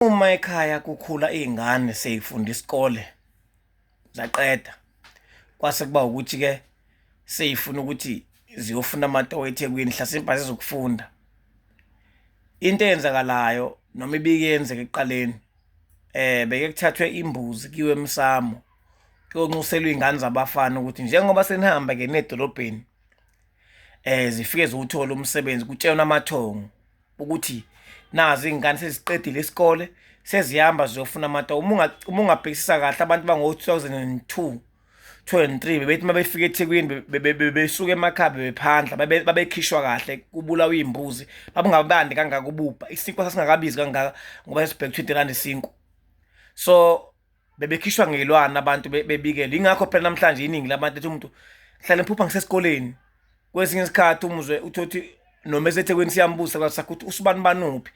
Uma ekhaya kukhula izingane seyifunda isikole zaqeda kwase kuba ukuthi ke seyifuna ukuthi ziyofuna amatoho eThekwini hlasimpa zizokufunda. Into eyenzakalayo noma ibikenzeka ekuqaleni beke kuthathwe imbuzi kiwe emsamo kuyonxuselwa izingane zabafana ukuthi njengoba senihamba ke nedolobheni zifike zowuthola umsebenzi kutshelwa amathongo ukuthi nazi ingane seziqedile isikole sezihamba ziyofuna amatoho. Uma ungabhekisisa kahle abantu bango 2002 23 bebethi mabefika eThekwini besuka emakhaya bephandla babekhishwa kahle kubulawa izimbuzi babungabandi kangaka ubupha isinkwa sasingakabizi kangaka ngoba sibheka 20 rand isinkwa. So bebekhishwa ngelwana abantu bebikela. Ingakho phela namhlanje iningi labantu ethi umuntu hlala emphupha ngisesikoleni. Kwesinye isikhathi umuzwe uthothi noma eseThekwini siyambuza kwasakuthi usubani banuphi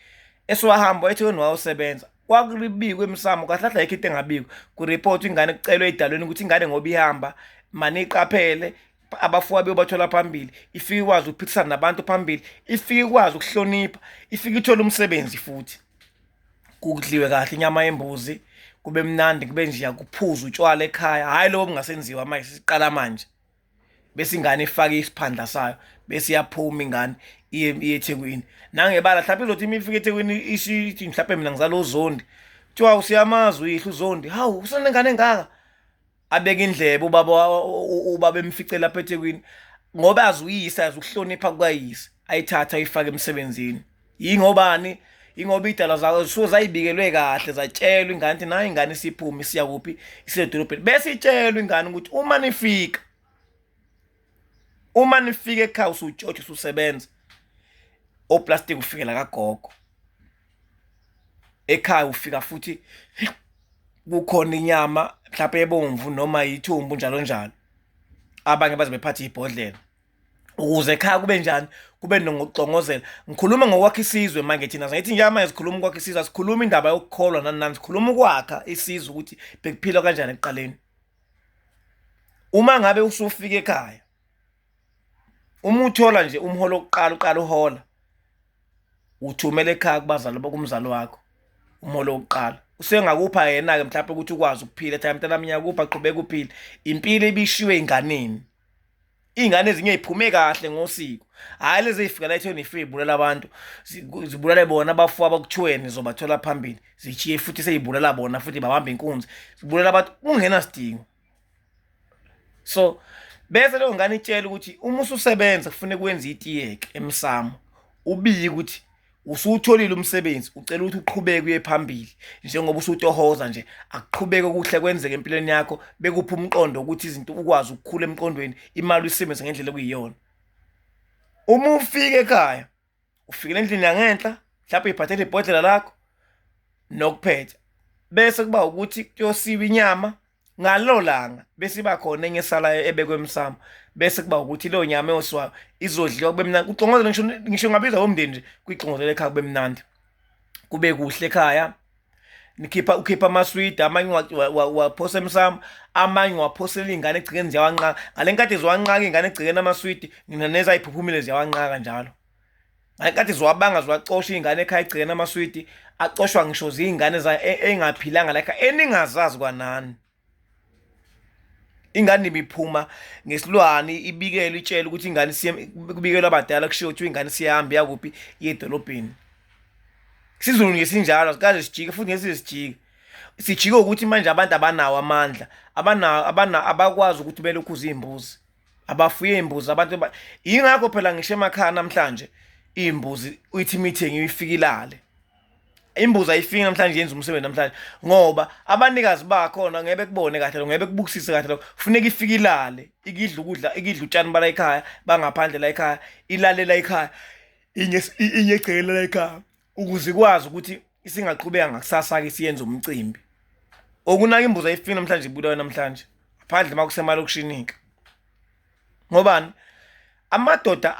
eswahamba eThekwini wayosebenza kwakulibikwe emsamo kahlahla yikho into engabikwa ku report ingane kucelwe edalweni ukuthi ingane ngoba ihamba mani iqaphele abafuwa beyobathola phambili ifike ikwazi ukuphikisana nabantu phambili ifike ikwazi ukuhlonipha ifike ithola umsebenzi futhi kudliwe kahle inyama yembuzi kube mnandi kube nje yakuphuza utshwala ekhaya hayi lokho kungasenziwa manje siqala manje bese ingane ifake isiphandla sayo bese iyaphuma ingane iye eThekwini nangebala mhlawumbe izothi imifike eThekwini ishithi mhlawumbe mina ngizalo uZondi kuthiwa usiyamazi uyihla uZondi hawu usanengane engaka abeka indlebe ubaba emfice lapha eThekwini ngoba azuyisa azukuhlonipha kukayise ayithatha ayifaka emsebenzini yingobani ingoba idala zayo so zayibikelwe kahle zatshelwa ingane ukuthi nayi ingane isiphuma isiya kuphi isedolobheni bese itshelwa ingane ukuthi uma nifika ekhaya usutshotsha ususebenza oplastic ufikela kagogo ekhaya ufika futhi kukhona inyama mhlawumbe ebomvu noma ithumbu njalo njalo abanye baze bephatha ibhodlela ukuze ekhaya kube njani kube nokucongozela. Ngikhuluma ngokwakha isizwe manje thina ngathi nje manje sikhuluma ngokwakha isizwe asikhuluma indaba yokukholwa nani sikhuluma ukwakha isizwe ukuthi bekuphila kanjani ekuqaleni. Uma ngabe usufika ekhaya uma uthola nje umholo oqala uhola uthumela ekhaya kubazali bokumzali wakho umholo oqala usengakupha yena ke mhlawumbe ukuthi ukwazi ukuphila time mntana yakupha aqhubeka ukuphila impilo ebishiwe inganeni. Ingane ezinye iphume kahle ngosiko hayi lezi zifika la ethweni ifike ibulala abantu zibulale bona abafuwa abakuthweni zobathola phambili zichiye futhi seyibulala bona futhi babamba inkunzi zibulala abantu ungena sidingo. So bese lo ngane itshela ukuthi uma ususebenza kufanele kwenze itiyeke emsamo ubike ukuthi usutholile umsebenzi ucela ukuthi uqhubeke uye phambili njengoba usutohoza nje akuqhubeke kuhle kwenzeke empilweni yakho bekupha umqondo ukuthi izinto ukwazi ukukhula emqondweni imali uyisebenze ngendlela okuyiyona. Uma ufika ekhaya ufike endlini yangenhla mhlawumbe iphathele ibhodlela lakho nokuphetha bese kuba ukuthi kuyosiwa inyama ngalo langa bese iba khona enye esalayo ebekwe emsamo bese kuba ukuthi lo nyama eyoswayo izodliwa kube mnandi ucongozela ngisho ngabiza umndeni nje kuyicongozela ekhaya kube mnandi kube kuhle ekhaya ukhipha amaswidi amanye waphosa emsamo amanye waphosela ingane egcikeni ziyawanqaka ngalenkathi ziwanqaka ingane egcikeni amaswidi ngina neza iphuphumile ziyawanqaka njalo ngalenkathi ziwabanga ziwacosha ingane ekhaya egcikeni amaswidi acoshwa ngisho zingane engaphilanga la ekhaya eningazazi kwanani. Ingane ibiphuma ngesilwane ibikele itshela ukuthi ingane kubikelwa abadala kushiwo ukuthi ingane siyahamba yakuphi yedolobheni. Sizulu ngesinjalo asikaze sijike futhi ngesizijike sijike ukuthi manje abantu abanawo amandla abakwazi ukuthi belokhu izimbuzi abafuye imbuzi abantu ingakho phela ngisho emakhaya namhlanje imbuzi uyithi meeting ifikilale imbuzi ayifiki namhlanje yenza umsebenzi namhlanje ngoba abanikazi bakhona ngeke kubone kahle ngeke kubukisise kahle kufuneka ifikilale ikidla utshani bala ekhaya bangaphandle la ekhaya ilale la ekhaya inyecela la ekhaya ukuze ikwazi ukuthi isingaqhubeka ngakusasa ke siyenza umcimbi okunaka imbuzi ayifiki namhlanje ibulawa namhlanje aphandle makusemalokishinika ngobani amadoda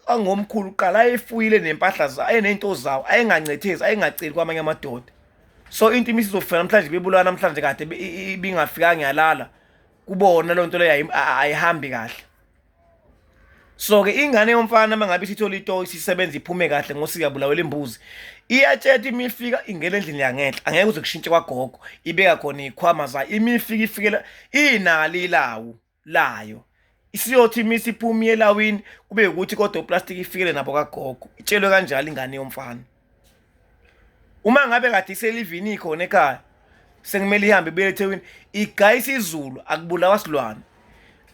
angomkhulu uqala ayefuyile nempahla zawo ayenento zawo ayengancethezi ayengaceli kwamanye amadoda. So into imisizofika namhlanje bebulawa namhlanje kade ibingafika ngiyalala kubona lonto leyo ayihambi kahle. So ke ingane yomfana mangabe isithola itoy isisebenza iphume kahle ngosikabulawela imbuzi iyatsheta imifika ingena endlini yangenhla angeke uze kushintshe kwagogo ibeka khona ikhwama zayo imifika ifikela inali lawo layo isiyothi imisiphumi elawini kube ukuthi kodwa uplastic ifikele nabo kagogo itshelwe kanjalo ingane yomfana uma ngabe kade iselivini ikhona ekhaya sekumele ihambe ibelethe igayisa izulu akubulawa silwane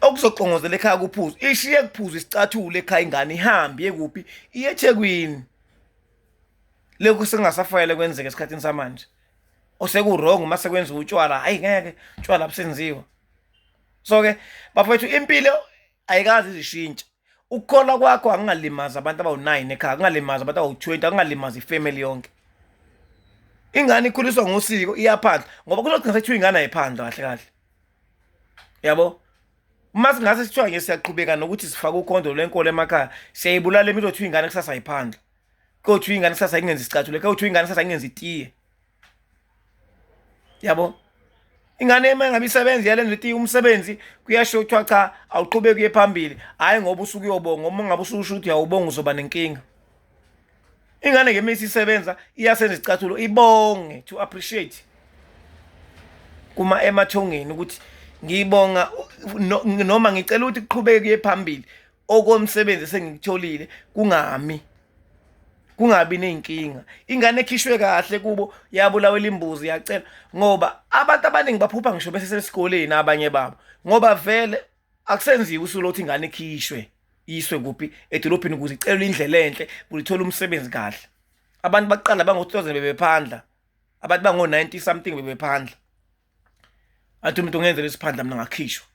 okuzoqongozela ekhaya kuphuzu ishiye kuphuzu isicathule ekhaya ingane ihambe yekuphi iye eThekwini lokho sengasafayele kwenzeka esikhathini samanje osekuwrong uma sekwenza utshwala hayi ngeke utshwala abusenziwa so ke bafowethu impilo ayikazi izishintsha ukukhola kwakho angingalimaza abantu abawu9 ekhaya angingalimaza abantu abawu20 angingalimaza ifamily yonke ingane ikhuliswa ngosiko iyaphandla ngoba kuzogcina sekuthiwa ingane ayiphandla kahle kahle yabo uma singase sithiwa nje siyaqhubeka nokuthi sifake ukhondo lwenkolo emakhaya siyayibulala imizothiwa ingane kusasa ayiphandla kothiwa ingane kusasa ingenza isicathule kothiwa ingane kusasa ingenza itiye yabo ingane emangabe isebenzi yalenza itiye umsebenzi kuyasho kuthiwa cha awuqhubeke kuye phambili hayi ngoba usuku uyobonga uma ngabe ususho ukuthi awubonga uzoba nenkinga ingane ke mase isebenza iyasenza isicathulo ibonge to appreciate kuma emathongeni ukuthi ngiyibonga noma ngicela ukuthi kuqhubeke kuye phambili okomsebenzi sengikutholile kungabi nenkinga ingane ekhishwe kahle kubo yabulawela imbuzi yacela ngoba abantu abaningi baphupha ngisho bese sesikoleni abanye babo ngoba vele akusenziwa usulo ukuthi ingane ekhishwe iswe kuphi edolobheni ukuze icelwe indlela enhle ulithola umsebenzi kahle abantu baqala bango-2000 bebephandla abantu bango-90 something bebephandla athi umuntu ungenzela isiphandla mina ngakhishwa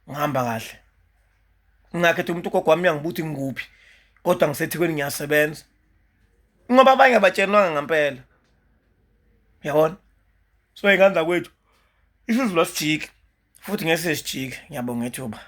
ngihamba kahle ngakhetha umuntu ugogo wami uyangibuthi ngikuphi kodwa ngiseThekwini ngiyasebenza ngoba abanye abatshenwanga ngempela yabona so ingane zakwethu isizulu asijike futhi ngeke sesijike ngiyabonga ethuba